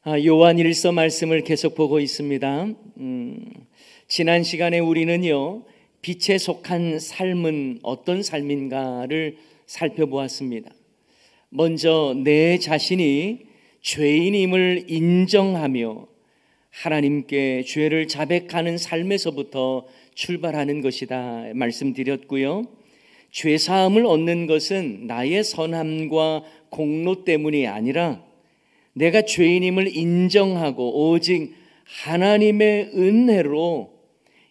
요한일서 말씀을 계속 보고 있습니다. 지난 시간에 우리는요, 빛에 속한 삶은 어떤 삶인가를 살펴보았습니다. 먼저 내 자신이 죄인임을 인정하며 하나님께 죄를 자백하는 삶에서부터 출발하는 것이다 말씀드렸고요. 죄사함을 얻는 것은 나의 선함과 공로 때문이 아니라 내가 죄인임을 인정하고 오직 하나님의 은혜로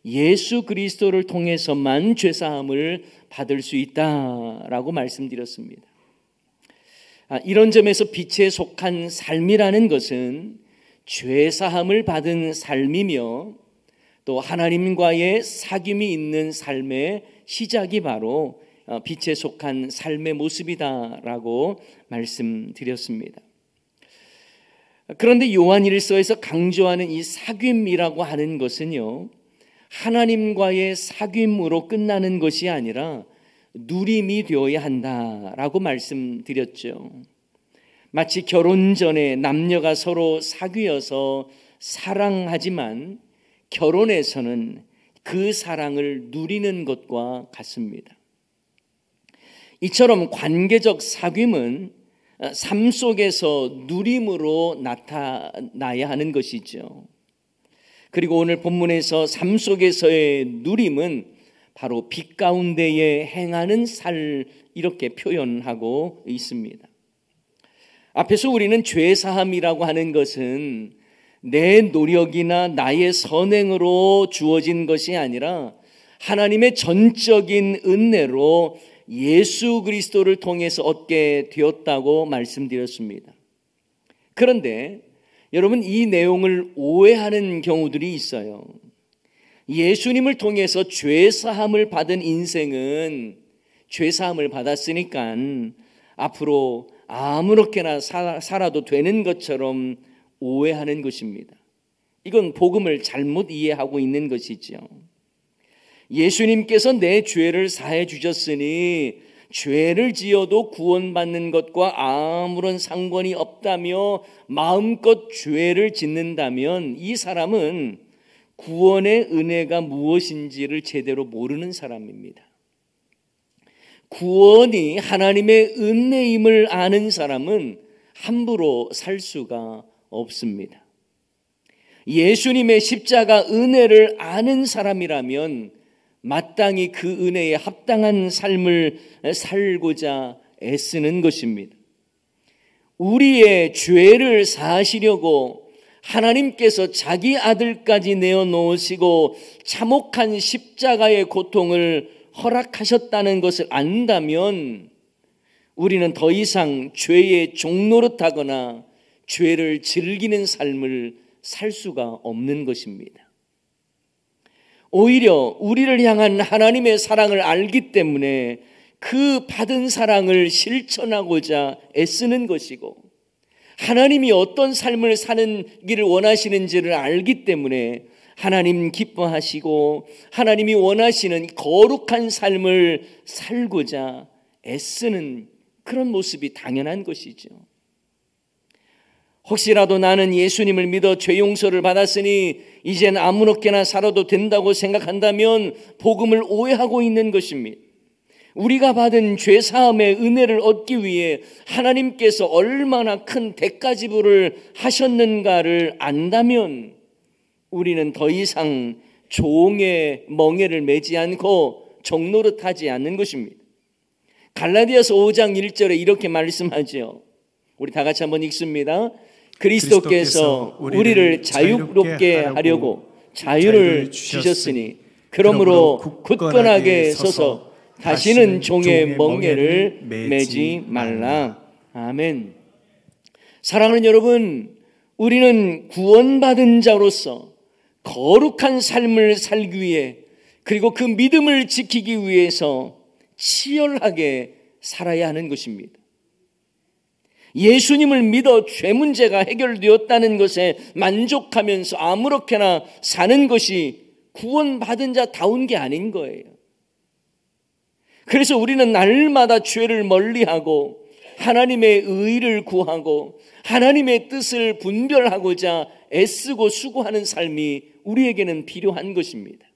예수 그리스도를 통해서만 죄사함을 받을 수 있다라고 말씀드렸습니다. 이런 점에서 빛에 속한 삶이라는 것은 죄사함을 받은 삶이며 또 하나님과의 사귐이 있는 삶의 시작이 바로 빛에 속한 삶의 모습이다라고 말씀드렸습니다. 그런데 요한일서에서 강조하는 이 사귐이라고 하는 것은요, 하나님과의 사귐으로 끝나는 것이 아니라 누림이 되어야 한다라고 말씀드렸죠. 마치 결혼 전에 남녀가 서로 사귀어서 사랑하지만 결혼에서는 그 사랑을 누리는 것과 같습니다. 이처럼 관계적 사귐은 삶 속에서 누림으로 나타나야 하는 것이죠. 그리고 오늘 본문에서 삶 속에서의 누림은 바로 빛 가운데에 행하는 살, 이렇게 표현하고 있습니다. 앞에서 우리는 죄사함이라고 하는 것은 내 노력이나 나의 선행으로 주어진 것이 아니라 하나님의 전적인 은혜로 예수 그리스도를 통해서 얻게 되었다고 말씀드렸습니다. 그런데 여러분, 이 내용을 오해하는 경우들이 있어요. 예수님을 통해서 죄사함을 받은 인생은 죄사함을 받았으니까 앞으로 아무렇게나 살아도 되는 것처럼 오해하는 것입니다. 이건 복음을 잘못 이해하고 있는 것이죠. 예수님께서 내 죄를 사해 주셨으니 죄를 지어도 구원받는 것과 아무런 상관이 없다며 마음껏 죄를 짓는다면 이 사람은 구원의 은혜가 무엇인지를 제대로 모르는 사람입니다. 구원이 하나님의 은혜임을 아는 사람은 함부로 살 수가 없습니다. 예수님의 십자가 은혜를 아는 사람이라면 마땅히 그 은혜에 합당한 삶을 살고자 애쓰는 것입니다. 우리의 죄를 사하시려고 하나님께서 자기 아들까지 내어놓으시고 참혹한 십자가의 고통을 허락하셨다는 것을 안다면 우리는 더 이상 죄의 종노릇하거나 죄를 즐기는 삶을 살 수가 없는 것입니다. 오히려 우리를 향한 하나님의 사랑을 알기 때문에 그 받은 사랑을 실천하고자 애쓰는 것이고, 하나님이 어떤 삶을 사는 길을 원하시는지를 알기 때문에 하나님 기뻐하시고 하나님이 원하시는 거룩한 삶을 살고자 애쓰는 그런 모습이 당연한 것이죠. 혹시라도 나는 예수님을 믿어 죄 용서를 받았으니 이젠 아무렇게나 살아도 된다고 생각한다면 복음을 오해하고 있는 것입니다. 우리가 받은 죄 사함의 은혜를 얻기 위해 하나님께서 얼마나 큰 대가 지불을 하셨는가를 안다면 우리는 더 이상 종의 멍에를 매지 않고 종노릇하지 않는 것입니다. 갈라디아서 5장 1절에 이렇게 말씀하죠. 우리 다 같이 한번 읽습니다. 그리스도께서 우리를 자유롭게 하려고 자유를 주셨으니 그러므로 굳건하게 서서 다시는 종의 멍에를 매지 말라. 아멘. 사랑하는 여러분, 우리는 구원받은 자로서 거룩한 삶을 살기 위해, 그리고 그 믿음을 지키기 위해서 치열하게 살아야 하는 것입니다. 예수님을 믿어 죄 문제가 해결되었다는 것에 만족하면서 아무렇게나 사는 것이 구원받은 자다운 게 아닌 거예요. 그래서 우리는 날마다 죄를 멀리하고 하나님의 의를 구하고 하나님의 뜻을 분별하고자 애쓰고 수고하는 삶이 우리에게는 필요한 것입니다.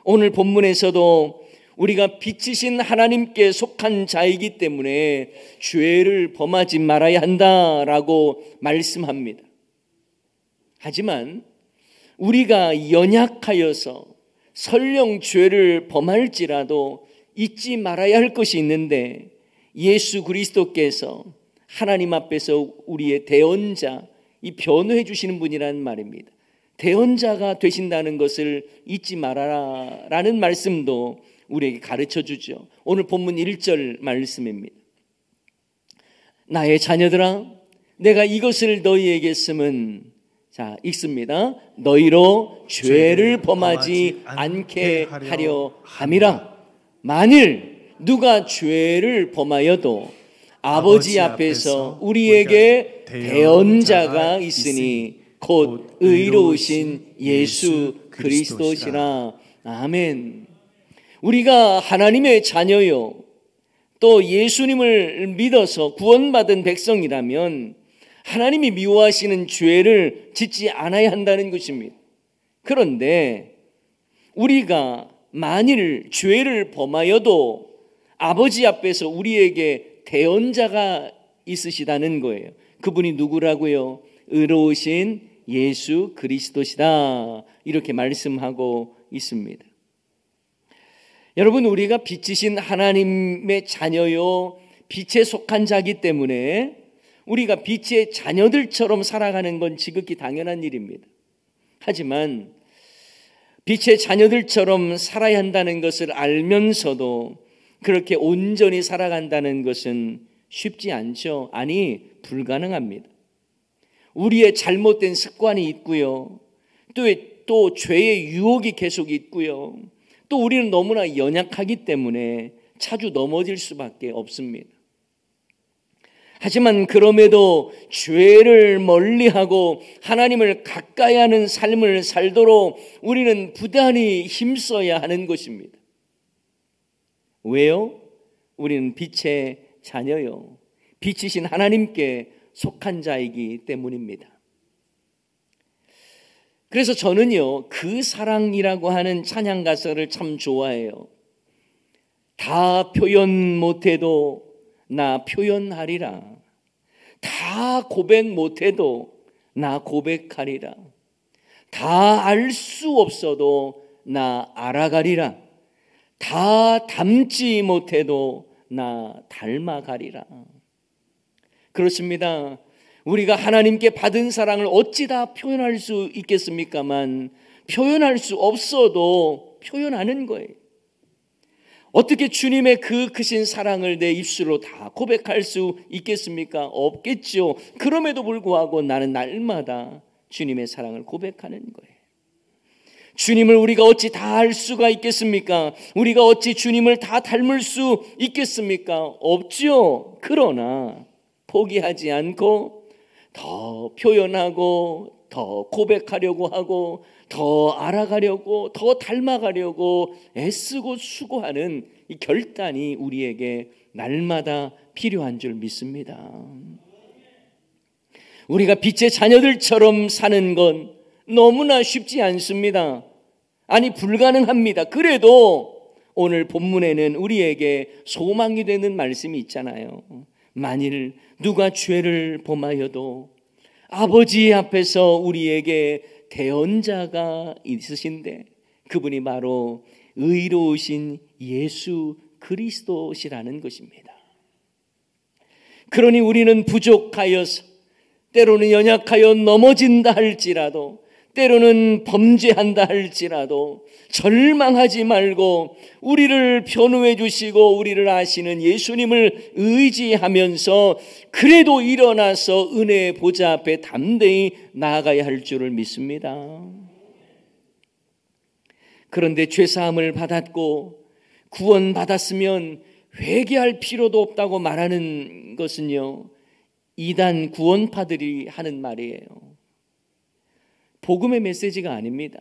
오늘 본문에서도 우리가 빛이신 하나님께 속한 자이기 때문에 죄를 범하지 말아야 한다라고 말씀합니다. 하지만 우리가 연약하여서 설령 죄를 범할지라도 잊지 말아야 할 것이 있는데, 예수 그리스도께서 하나님 앞에서 우리의 대언자, 이 변호해 주시는 분이라는 말입니다. 대언자가 되신다는 것을 잊지 말아라 라는 말씀도 우리에게 가르쳐 주죠. 오늘 본문 1절 말씀입니다. 나의 자녀들아, 내가 이것을 너희에게 쓰면, 자, 읽습니다. 너희로 죄를 범하지 않게 하려 함이라. 만일 누가 죄를 범하여도 아버지 앞에서 우리에게 대언자가 있으니 곧 의로우신 예수 그리스도시라. 아멘. 우리가 하나님의 자녀요, 또 예수님을 믿어서 구원받은 백성이라면 하나님이 미워하시는 죄를 짓지 않아야 한다는 것입니다. 그런데 우리가 만일 죄를 범하여도 아버지 앞에서 우리에게 대언자가 있으시다는 거예요. 그분이 누구라고요? 의로우신 예수 그리스도시다, 이렇게 말씀하고 있습니다. 여러분, 우리가 빛이신 하나님의 자녀요, 빛에 속한 자기 때문에 우리가 빛의 자녀들처럼 살아가는 건 지극히 당연한 일입니다. 하지만 빛의 자녀들처럼 살아야 한다는 것을 알면서도 그렇게 온전히 살아간다는 것은 쉽지 않죠. 아니, 불가능합니다. 우리의 잘못된 습관이 있고요, 또 죄의 유혹이 계속 있고요, 또 우리는 너무나 연약하기 때문에 자주 넘어질 수밖에 없습니다. 하지만 그럼에도 죄를 멀리하고 하나님을 가까이 하는 삶을 살도록 우리는 부단히 힘써야 하는 것입니다. 왜요? 우리는 빛의 자녀요, 빛이신 하나님께 속한 자이기 때문입니다. 그래서 저는요, 그 사랑이라고 하는 찬양 가사를 참 좋아해요. 다 표현 못해도 나 표현하리라. 다 고백 못해도 나 고백하리라. 다 알 수 없어도 나 알아가리라. 다 닮지 못해도 나 닮아가리라. 그렇습니다. 우리가 하나님께 받은 사랑을 어찌 다 표현할 수 있겠습니까만, 표현할 수 없어도 표현하는 거예요. 어떻게 주님의 그 크신 사랑을 내 입술로 다 고백할 수 있겠습니까? 없겠죠. 그럼에도 불구하고 나는 날마다 주님의 사랑을 고백하는 거예요. 주님을 우리가 어찌 다 알 수가 있겠습니까? 우리가 어찌 주님을 다 닮을 수 있겠습니까? 없죠. 그러나 포기하지 않고 더 표현하고 더 고백하려고 하고 더 알아가려고 더 닮아가려고 애쓰고 수고하는 이 결단이 우리에게 날마다 필요한 줄 믿습니다. 우리가 빛의 자녀들처럼 사는 건 너무나 쉽지 않습니다. 아니, 불가능합니다. 그래도 오늘 본문에는 우리에게 소망이 되는 말씀이 있잖아요. 만일 누가 죄를 범하여도 아버지 앞에서 우리에게 대언자가 있으신데 그분이 바로 의로우신 예수 그리스도시라는 것입니다. 그러니 우리는 부족하여서, 때로는 연약하여 넘어진다 할지라도, 때로는 범죄한다 할지라도 절망하지 말고 우리를 변호해 주시고 우리를 아시는 예수님을 의지하면서 그래도 일어나서 은혜의 보좌 앞에 담대히 나아가야 할 줄을 믿습니다. 그런데 죄사함을 받았고 구원받았으면 회개할 필요도 없다고 말하는 것은요, 이단 구원파들이 하는 말이에요. 복음의 메시지가 아닙니다.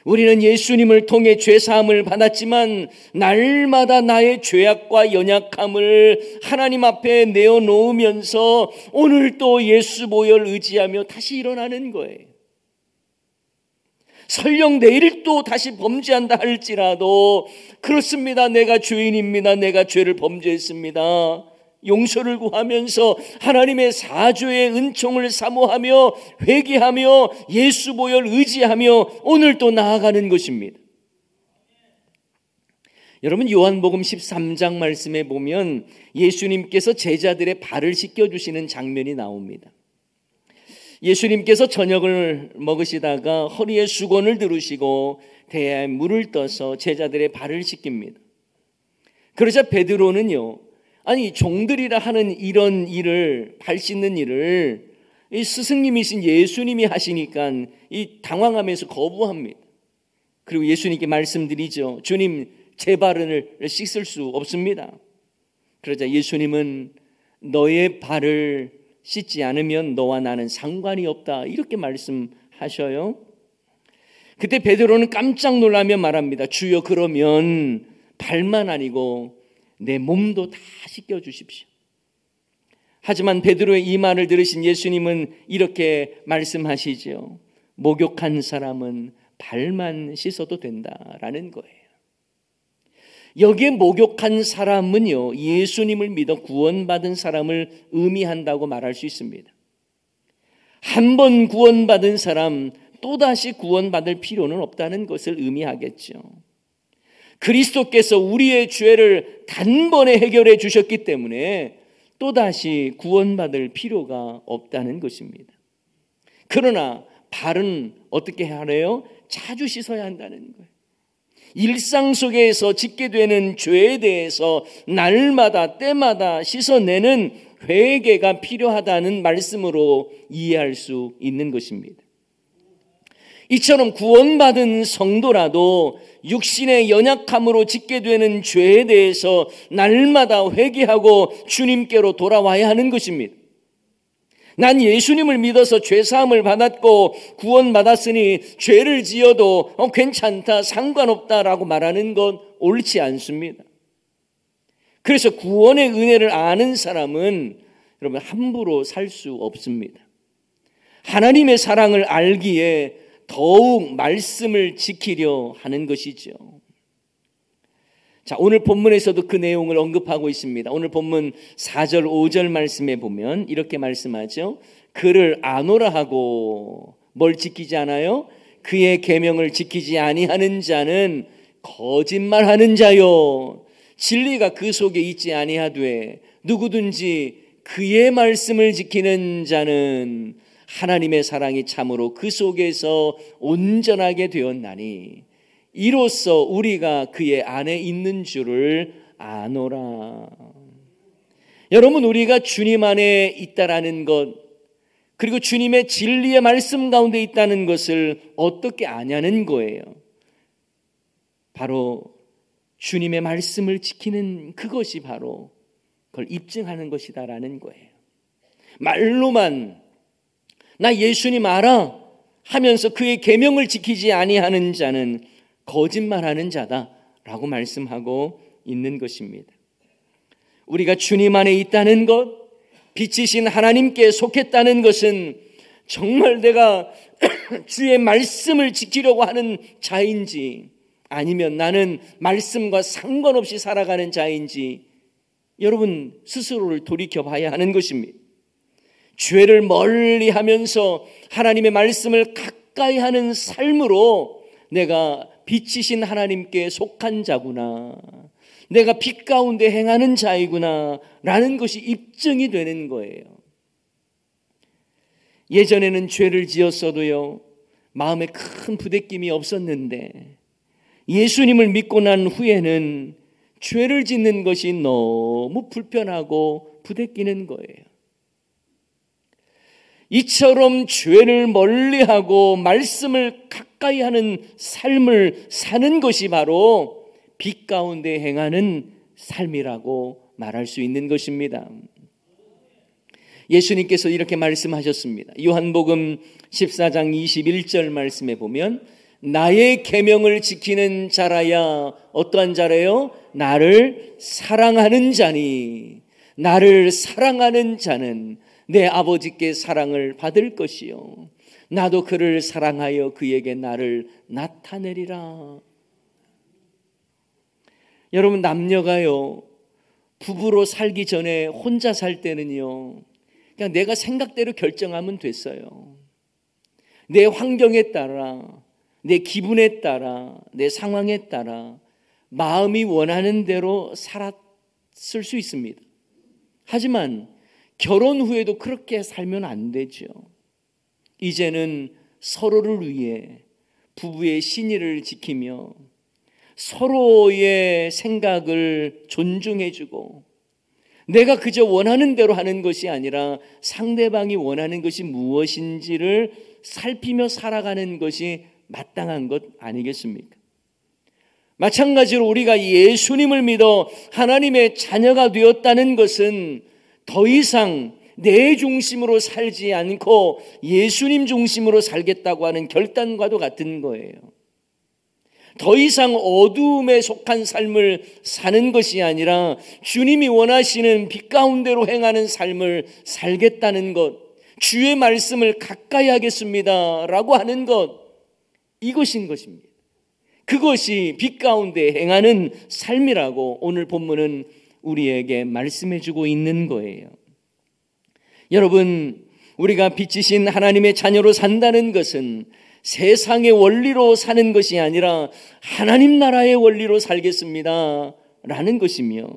우리는 예수님을 통해 죄사함을 받았지만 날마다 나의 죄악과 연약함을 하나님 앞에 내어놓으면서 오늘 또 예수 보혈 의지하며 다시 일어나는 거예요. 설령 내일 또 다시 범죄한다 할지라도 그렇습니다. 내가 죄인입니다. 내가 죄를 범죄했습니다. 용서를 구하면서 하나님의 사죄의 은총을 사모하며 회개하며 예수 보혈 의지하며 오늘 또 나아가는 것입니다. 여러분, 요한복음 13장 말씀에 보면 예수님께서 제자들의 발을 씻겨주시는 장면이 나옵니다. 예수님께서 저녁을 먹으시다가 허리에 수건을 두르시고 대야에 물을 떠서 제자들의 발을 씻깁니다. 그러자 베드로는요, 아니 종들이라 하는 이런 일을, 발 씻는 일을 이 스승님이신 예수님이 하시니까 이 당황하면서 거부합니다. 그리고 예수님께 말씀드리죠. 주님, 제 발을 씻을 수 없습니다. 그러자 예수님은 너의 발을 씻지 않으면 너와 나는 상관이 없다, 이렇게 말씀하셔요. 그때 베드로는 깜짝 놀라며 말합니다. 주여, 그러면 발만 아니고 내 몸도 다 씻겨주십시오. 하지만 베드로의 이 말을 들으신 예수님은 이렇게 말씀하시죠. 목욕한 사람은 발만 씻어도 된다라는 거예요. 여기에 목욕한 사람은요, 예수님을 믿어 구원받은 사람을 의미한다고 말할 수 있습니다. 한 번 구원받은 사람 또다시 구원받을 필요는 없다는 것을 의미하겠죠. 그리스도께서 우리의 죄를 단번에 해결해 주셨기 때문에 또다시 구원받을 필요가 없다는 것입니다. 그러나 발은 어떻게 하래요? 자주 씻어야 한다는 거예요. 일상 속에서 짓게 되는 죄에 대해서 날마다 때마다 씻어내는 회개가 필요하다는 말씀으로 이해할 수 있는 것입니다. 이처럼 구원받은 성도라도 육신의 연약함으로 짓게 되는 죄에 대해서 날마다 회개하고 주님께로 돌아와야 하는 것입니다. 난 예수님을 믿어서 죄사함을 받았고 구원받았으니 죄를 지어도 괜찮다, 상관없다라고 말하는 건 옳지 않습니다. 그래서 구원의 은혜를 아는 사람은 여러분 함부로 살 수 없습니다. 하나님의 사랑을 알기에 더욱 말씀을 지키려 하는 것이죠. 자, 오늘 본문에서도 그 내용을 언급하고 있습니다. 오늘 본문 4절 5절 말씀에 보면 이렇게 말씀하죠. 그를 아노라 하고 뭘 지키지 않아요? 그의 계명을 지키지 아니하는 자는 거짓말하는 자요, 진리가 그 속에 있지 아니하되 누구든지 그의 말씀을 지키는 자는 하나님의 사랑이 참으로 그 속에서 온전하게 되었나니 이로써 우리가 그의 안에 있는 줄을 아노라. 여러분, 우리가 주님 안에 있다라는 것, 그리고 주님의 진리의 말씀 가운데 있다는 것을 어떻게 아냐는 거예요. 바로 주님의 말씀을 지키는 그것이 바로 그걸 입증하는 것이다라는 거예요. 말로만 나 예수님 알아 하면서 그의 계명을 지키지 아니하는 자는 거짓말하는 자다라고 말씀하고 있는 것입니다. 우리가 주님 안에 있다는 것, 빛이신 하나님께 속했다는 것은 정말 내가 주의 말씀을 지키려고 하는 자인지 아니면 나는 말씀과 상관없이 살아가는 자인지 여러분 스스로를 돌이켜봐야 하는 것입니다. 죄를 멀리 하면서 하나님의 말씀을 가까이 하는 삶으로 내가 빛이신 하나님께 속한 자구나, 내가 빛 가운데 행하는 자이구나 라는 것이 입증이 되는 거예요. 예전에는 죄를 지었어도요 마음에 큰 부대낌이 없었는데 예수님을 믿고 난 후에는 죄를 짓는 것이 너무 불편하고 부대끼는 거예요. 이처럼 죄를 멀리하고 말씀을 가까이 하는 삶을 사는 것이 바로 빛 가운데 행하는 삶이라고 말할 수 있는 것입니다. 예수님께서 이렇게 말씀하셨습니다. 요한복음 14장 21절 말씀에 보면 나의 계명을 지키는 자라야 어떠한 자래요? 나를 사랑하는 자니 나를 사랑하는 자는 내 아버지께 사랑을 받을 것이요 나도 그를 사랑하여 그에게 나를 나타내리라. 여러분, 남녀가요 부부로 살기 전에 혼자 살 때는요 그냥 내가 생각대로 결정하면 됐어요. 내 환경에 따라, 내 기분에 따라, 내 상황에 따라 마음이 원하는 대로 살았을 수 있습니다. 하지만 결혼 후에도 그렇게 살면 안 되죠. 이제는 서로를 위해 부부의 신의를 지키며 서로의 생각을 존중해주고 내가 그저 원하는 대로 하는 것이 아니라 상대방이 원하는 것이 무엇인지를 살피며 살아가는 것이 마땅한 것 아니겠습니까? 마찬가지로 우리가 예수님을 믿어 하나님의 자녀가 되었다는 것은 더 이상 내 중심으로 살지 않고 예수님 중심으로 살겠다고 하는 결단과도 같은 거예요. 더 이상 어두움에 속한 삶을 사는 것이 아니라 주님이 원하시는 빛 가운데로 행하는 삶을 살겠다는 것, 주의 말씀을 가까이 하겠습니다 라고 하는 것, 이것인 것입니다. 그것이 빛 가운데 행하는 삶이라고 오늘 본문은 우리에게 말씀해 주고 있는 거예요. 여러분, 우리가 빛이신 하나님의 자녀로 산다는 것은 세상의 원리로 사는 것이 아니라 하나님 나라의 원리로 살겠습니다 라는 것이며,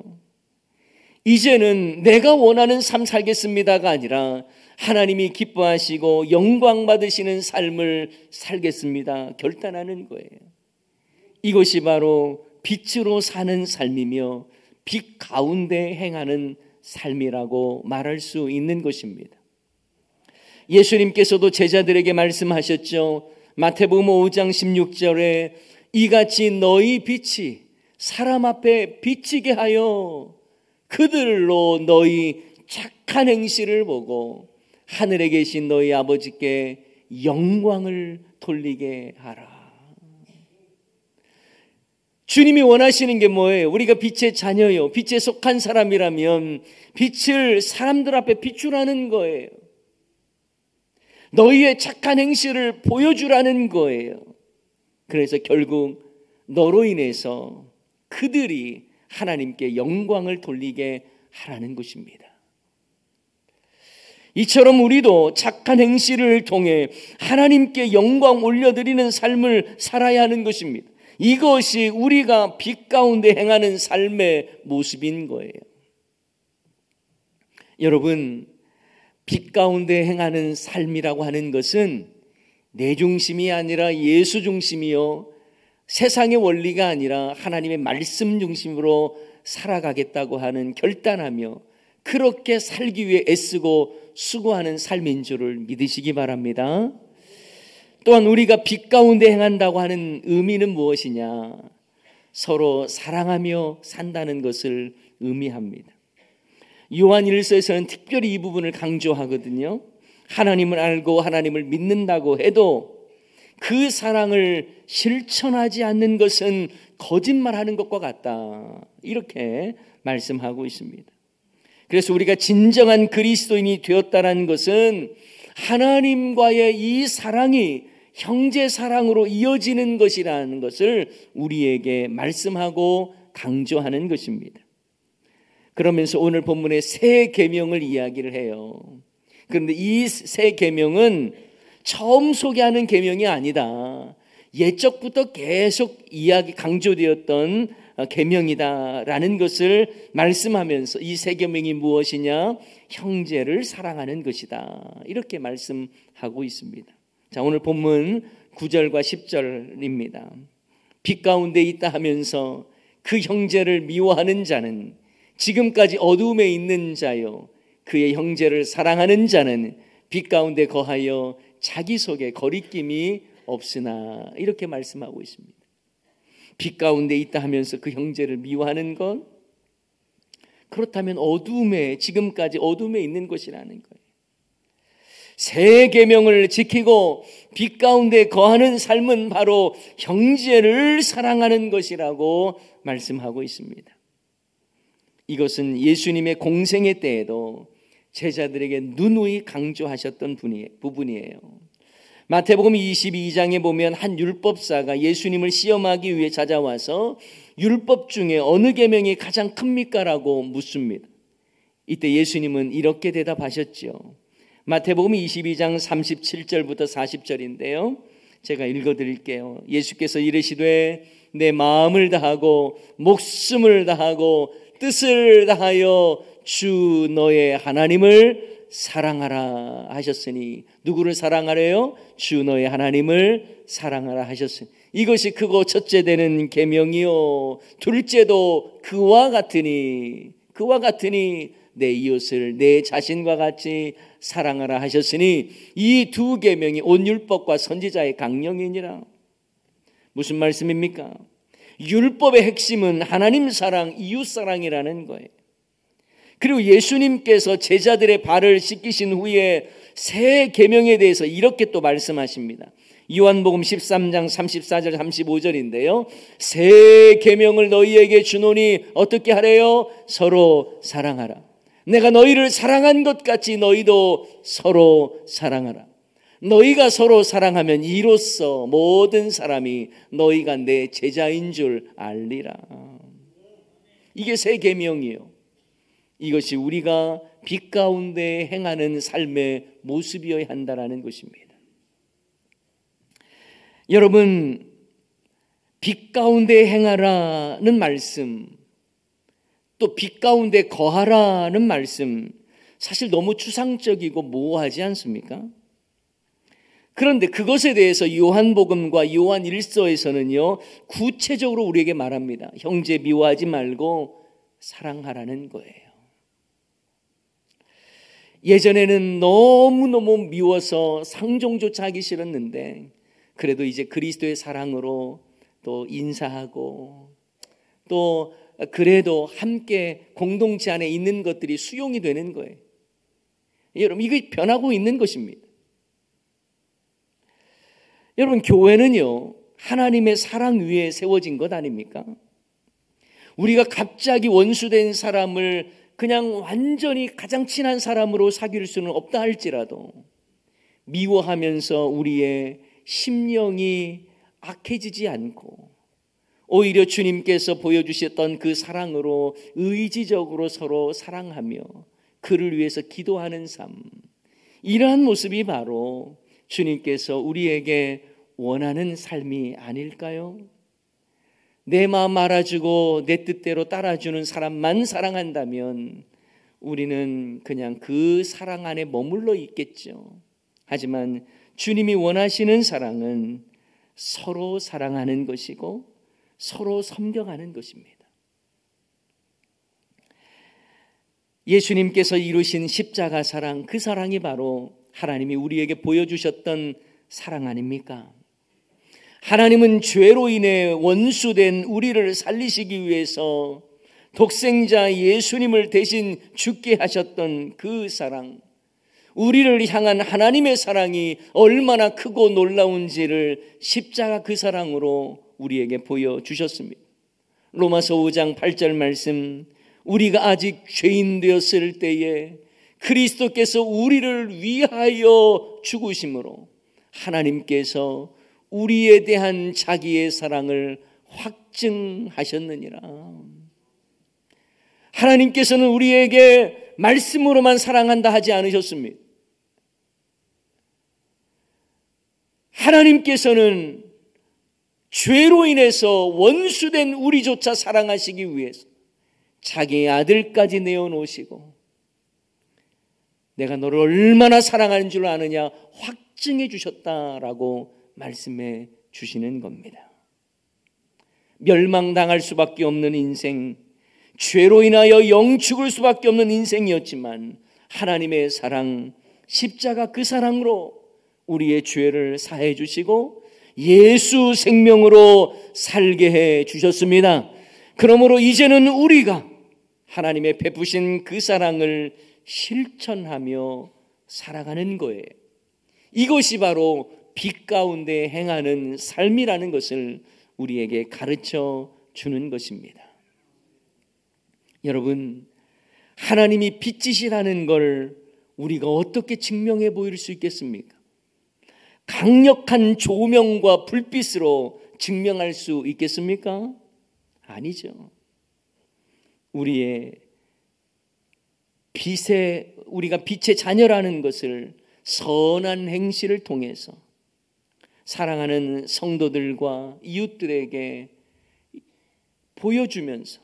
이제는 내가 원하는 삶 살겠습니다가 아니라 하나님이 기뻐하시고 영광 받으시는 삶을 살겠습니다 결단하는 거예요. 이것이 바로 빛으로 사는 삶이며 빛 가운데 행하는 삶이라고 말할 수 있는 것입니다. 예수님께서도 제자들에게 말씀하셨죠. 마태복음 5장 16절에 이같이 너희 빛이 사람 앞에 비치게 하여 그들로 너희 착한 행실을 보고 하늘에 계신 너희 아버지께 영광을 돌리게 하라. 주님이 원하시는 게 뭐예요? 우리가 빛의 자녀요, 빛에 속한 사람이라면 빛을 사람들 앞에 비추라는 거예요. 너희의 착한 행실을 보여주라는 거예요. 그래서 결국 너로 인해서 그들이 하나님께 영광을 돌리게 하라는 것입니다. 이처럼 우리도 착한 행실을 통해 하나님께 영광 올려드리는 삶을 살아야 하는 것입니다. 이것이 우리가 빛 가운데 행하는 삶의 모습인 거예요. 여러분, 빛 가운데 행하는 삶이라고 하는 것은 내 중심이 아니라 예수 중심이요, 세상의 원리가 아니라 하나님의 말씀 중심으로 살아가겠다고 하는 결단하며 그렇게 살기 위해 애쓰고 수고하는 삶인 줄을 믿으시기 바랍니다. 또한 우리가 빛 가운데 행한다고 하는 의미는 무엇이냐? 서로 사랑하며 산다는 것을 의미합니다. 요한 1서에서는 특별히 이 부분을 강조하거든요. 하나님을 알고 하나님을 믿는다고 해도 그 사랑을 실천하지 않는 것은 거짓말하는 것과 같다, 이렇게 말씀하고 있습니다. 그래서 우리가 진정한 그리스도인이 되었다는 것은 하나님과의 이 사랑이 형제 사랑으로 이어지는 것이라는 것을 우리에게 말씀하고 강조하는 것입니다. 그러면서 오늘 본문의 새 계명을 이야기를 해요. 그런데 이 새 계명은 처음 소개하는 계명이 아니다. 옛적부터 계속 강조되었던 계명이다라는 것을 말씀하면서 이 새 계명이 무엇이냐? 형제를 사랑하는 것이다, 이렇게 말씀하고 있습니다. 자, 오늘 본문 9절과 10절입니다. 빛 가운데 있다 하면서 그 형제를 미워하는 자는 지금까지 어두움에 있는 자요, 그의 형제를 사랑하는 자는 빛 가운데 거하여 자기 속에 거리낌이 없으나, 이렇게 말씀하고 있습니다. 빛 가운데 있다 하면서 그 형제를 미워하는 것, 그렇다면 지금까지 어두움에 있는 것이라는 거예요. 새 계명을 지키고 빛 가운데 거하는 삶은 바로 형제를 사랑하는 것이라고 말씀하고 있습니다. 이것은 예수님의 공생애 때에도 제자들에게 누누이 강조하셨던 부분이에요. 마태복음 22장에 보면 한 율법사가 예수님을 시험하기 위해 찾아와서 율법 중에 어느 계명이 가장 큽니까? 라고 묻습니다. 이때 예수님은 이렇게 대답하셨죠. 마태복음 22장 37절부터 40절인데요. 제가 읽어드릴게요. 예수께서 이르시되 내 마음을 다하고 목숨을 다하고 뜻을 다하여 주 너의 하나님을 사랑하라 하셨으니, 누구를 사랑하래요? 주 너의 하나님을 사랑하라 하셨으니 이것이 크고 첫째 되는 계명이요 둘째도 그와 같으니 내 이웃을 내 자신과 같이 사랑하라 하셨으니 이 두 계명이 온 율법과 선지자의 강령이니라. 무슨 말씀입니까? 율법의 핵심은 하나님 사랑, 이웃 사랑이라는 거예요. 그리고 예수님께서 제자들의 발을 씻기신 후에 새 계명에 대해서 이렇게 또 말씀하십니다. 요한복음 13장 34절 35절인데요. 새 계명을 너희에게 주노니 어떻게 하래요? 서로 사랑하라. 내가 너희를 사랑한 것 같이 너희도 서로 사랑하라. 너희가 서로 사랑하면 이로써 모든 사람이 너희가 내 제자인 줄 알리라. 이게 새 계명이에요. 이것이 우리가 빛 가운데 행하는 삶의 모습이어야 한다는 것입니다. 여러분, 빛 가운데 행하라는 말씀, 또 빛 가운데 거하라는 말씀, 사실 너무 추상적이고 모호하지 않습니까? 그런데 그것에 대해서 요한복음과 요한 1서에서는요 구체적으로 우리에게 말합니다. 형제 미워하지 말고 사랑하라는 거예요. 예전에는 너무너무 미워서 상종조차 하기 싫었는데 그래도 이제 그리스도의 사랑으로 또 인사하고 또 그래도 함께 공동체 안에 있는 것들이 수용이 되는 거예요. 여러분, 이게 변하고 있는 것입니다. 여러분, 교회는요 하나님의 사랑 위에 세워진 것 아닙니까? 우리가 갑자기 원수된 사람을 그냥 완전히 가장 친한 사람으로 사귈 수는 없다 할지라도 미워하면서 우리의 심령이 악해지지 않고 오히려 주님께서 보여주셨던 그 사랑으로 의지적으로 서로 사랑하며 그를 위해서 기도하는 삶, 이러한 모습이 바로 주님께서 우리에게 원하는 삶이 아닐까요? 내 마음 알아주고 내 뜻대로 따라주는 사람만 사랑한다면 우리는 그냥 그 사랑 안에 머물러 있겠죠. 하지만 주님이 원하시는 사랑은 서로 사랑하는 것이고 서로 섬겨가는 것입니다. 예수님께서 이루신 십자가 사랑, 그 사랑이 바로 하나님이 우리에게 보여주셨던 사랑 아닙니까? 하나님은 죄로 인해 원수된 우리를 살리시기 위해서 독생자 예수님을 대신 죽게 하셨던 그 사랑, 우리를 향한 하나님의 사랑이 얼마나 크고 놀라운지를 십자가 그 사랑으로 우리에게 보여주셨습니다. 로마서 5장 8절 말씀, 우리가 아직 죄인 되었을 때에 그리스도께서 우리를 위하여 죽으심으로 하나님께서 우리에 대한 자기의 사랑을 확증하셨느니라. 하나님께서는 우리에게 말씀으로만 사랑한다 하지 않으셨습니다. 하나님께서는 죄로 인해서 원수된 우리조차 사랑하시기 위해서 자기의 아들까지 내어놓으시고 내가 너를 얼마나 사랑하는 줄 아느냐 확증해 주셨다라고 말씀해 주시는 겁니다. 멸망당할 수밖에 없는 인생, 죄로 인하여 영축을 수밖에 없는 인생이었지만 하나님의 사랑, 십자가 그 사랑으로 우리의 죄를 사해 주시고 예수 생명으로 살게 해 주셨습니다. 그러므로 이제는 우리가 하나님의 베푸신 그 사랑을 실천하며 살아가는 거예요. 이것이 바로 빛 가운데 행하는 삶이라는 것을 우리에게 가르쳐 주는 것입니다. 여러분, 하나님이 빛이시라는 걸 우리가 어떻게 증명해 보일 수 있겠습니까? 강력한 조명과 불빛으로 증명할 수 있겠습니까? 아니죠. 우리가 빛의 자녀라는 것을 선한 행실을 통해서 사랑하는 성도들과 이웃들에게 보여주면서,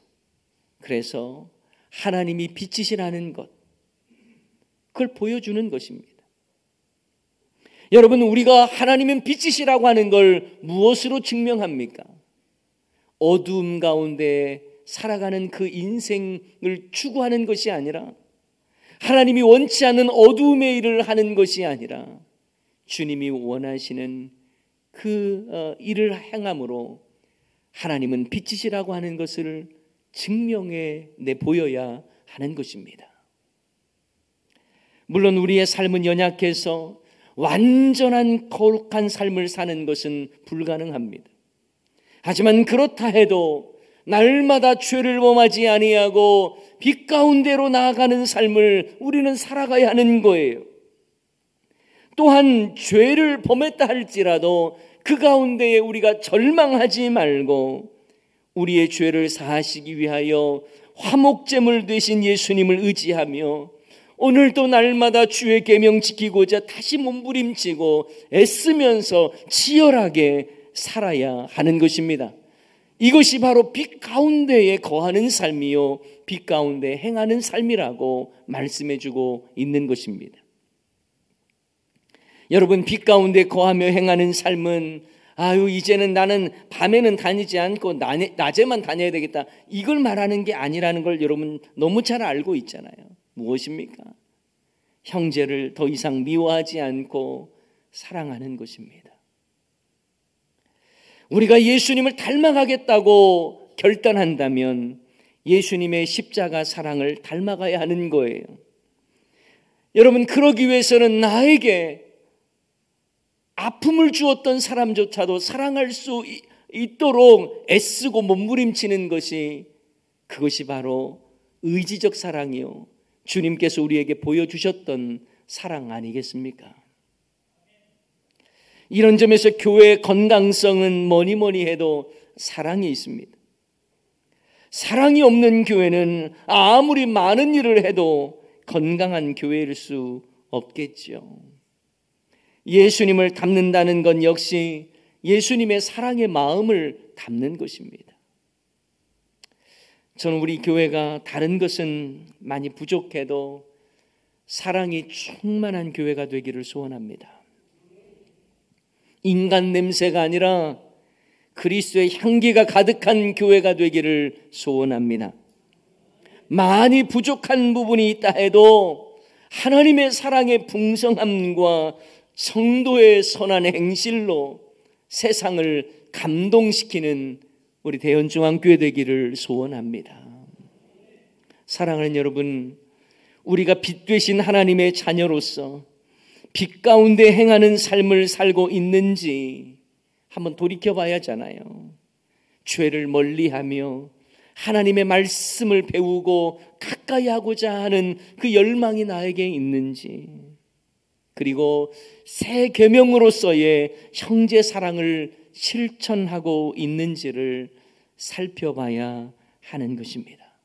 그래서 하나님이 빛이시라는 것, 그걸 보여주는 것입니다. 여러분, 우리가 하나님은 빛이시라고 하는 걸 무엇으로 증명합니까? 어두움 가운데 살아가는 그 인생을 추구하는 것이 아니라, 하나님이 원치 않는 어두움의 일을 하는 것이 아니라 주님이 원하시는 그 일을 행함으로 하나님은 빛이시라고 하는 것을 증명해 내 보여야 하는 것입니다. 물론 우리의 삶은 연약해서 완전한 거룩한 삶을 사는 것은 불가능합니다. 하지만 그렇다 해도 날마다 죄를 범하지 아니하고 빛 가운데로 나아가는 삶을 우리는 살아가야 하는 거예요. 또한 죄를 범했다 할지라도 그 가운데에 우리가 절망하지 말고 우리의 죄를 사하시기 위하여 화목제물 되신 예수님을 의지하며 오늘도 날마다 주의 계명 지키고자 다시 몸부림치고 애쓰면서 치열하게 살아야 하는 것입니다. 이것이 바로 빛 가운데에 거하는 삶이요, 빛 가운데 행하는 삶이라고 말씀해주고 있는 것입니다. 여러분, 빛 가운데 거하며 행하는 삶은 이제는 나는 밤에는 다니지 않고 낮에만 다녀야 되겠다, 이걸 말하는 게 아니라는 걸 여러분 너무 잘 알고 있잖아요. 무엇입니까? 형제를 더 이상 미워하지 않고 사랑하는 것입니다. 우리가 예수님을 닮아가겠다고 결단한다면 예수님의 십자가 사랑을 닮아가야 하는 거예요. 여러분, 그러기 위해서는 나에게 아픔을 주었던 사람조차도 사랑할 수 있도록 애쓰고 몸부림치는 것이, 그것이 바로 의지적 사랑이요, 주님께서 우리에게 보여주셨던 사랑 아니겠습니까? 이런 점에서 교회의 건강성은 뭐니 해도 사랑이 있습니다. 사랑이 없는 교회는 아무리 많은 일을 해도 건강한 교회일 수 없겠죠. 예수님을 닮는다는 건 역시 예수님의 사랑의 마음을 담는 것입니다. 저는 우리 교회가 다른 것은 많이 부족해도 사랑이 충만한 교회가 되기를 소원합니다. 인간 냄새가 아니라 그리스도의 향기가 가득한 교회가 되기를 소원합니다. 많이 부족한 부분이 있다 해도 하나님의 사랑의 풍성함과 성도의 선한 행실로 세상을 감동시키는 우리 대연중앙교회 되기를 소원합니다. 사랑하는 여러분, 우리가 빛 되신 하나님의 자녀로서 빛 가운데 행하는 삶을 살고 있는지 한번 돌이켜봐야 하잖아요. 죄를 멀리하며 하나님의 말씀을 배우고 가까이 하고자 하는 그 열망이 나에게 있는지, 그리고 새 계명으로서의 형제 사랑을 실천하고 있는지를 살펴봐야 하는 것입니다.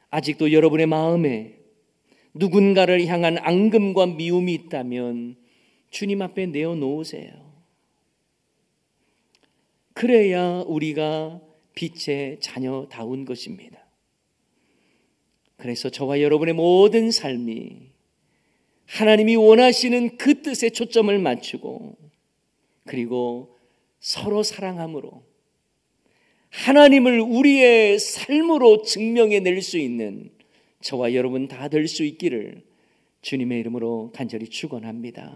아직도 여러분의 마음에 누군가를 향한 앙금과 미움이 있다면 주님 앞에 내어놓으세요. 그래야 우리가 빛의 자녀다운 것입니다. 그래서 저와 여러분의 모든 삶이 하나님이 원하시는 그 뜻에 초점을 맞추고, 그리고 서로 사랑함으로 하나님을 우리의 삶으로 증명해낼 수 있는 저와 여러분 다 될 수 있기를 주님의 이름으로 간절히 축원합니다.